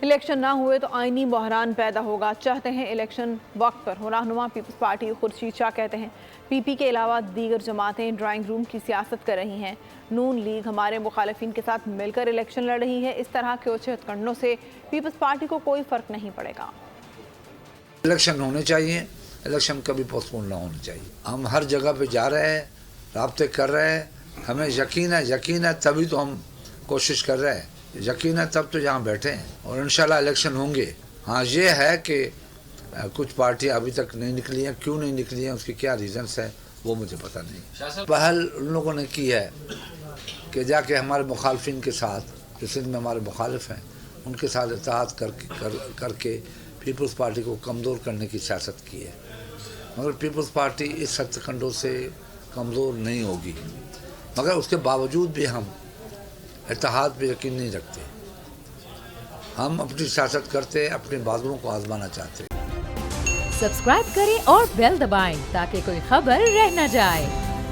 Election نہ ہوئے تو آئینی بحران پیدا ہوگا، چاہتے ہیں الیکشن وقت پر ہو۔ رہنما پیپلز پارٹی خورشید شاہ کہتے ہیں پی پی کے علاوہ دیگر جماعتیں ڈرائنگ روم کی سیاست کر رہی ہیں، نون لیگ ہمارے مخالفین کے ساتھ مل کر الیکشن لڑ رہی ہے، اس طرح کے اوچھے ہتھکنڈوں سے پیپلز پارٹی کو کوئی فرق نہیں پڑے گا۔ الیکشن ہونے چاہیے، الیکشن کبھی پوسٹ پون نہ ہونے چاہیے۔ ہم ہر جگہ پہ جا رہے ہیں، رابطے کر رہے ہیں، ہمیں یقین ہے تبھی تو ہم کوشش کر رہے ہیں، یقین ہے تب تو یہاں بیٹھے ہیں اور انشاءاللہ الیکشن ہوں گے۔ ہاں یہ ہے کہ کچھ پارٹیاں ابھی تک نہیں نکلی ہیں، کیوں نہیں نکلی ہیں، اس کی کیا ریزنس ہیں وہ مجھے پتہ نہیں۔ پہل ان لوگوں نے کی ہے کہ جا کے ہمارے مخالفین کے ساتھ، جو سندھ میں ہمارے مخالف ہیں، ان کے ساتھ اتحاد کر کے پیپلز پارٹی کو کمزور کرنے کی سیاست کی ہے، مگر پیپلز پارٹی اس ہتھکنڈوں سے کمزور نہیں ہوگی، مگر اس کے باوجود بھی ہم اتحاد پہ یقین نہیں رکھتے، ہم اپنی سیاست کرتے، اپنے بازوؤں کو آزمانا چاہتے۔ سبسکرائب کریں اور بیل دبائیں تاکہ کوئی خبر رہ نہ جائے۔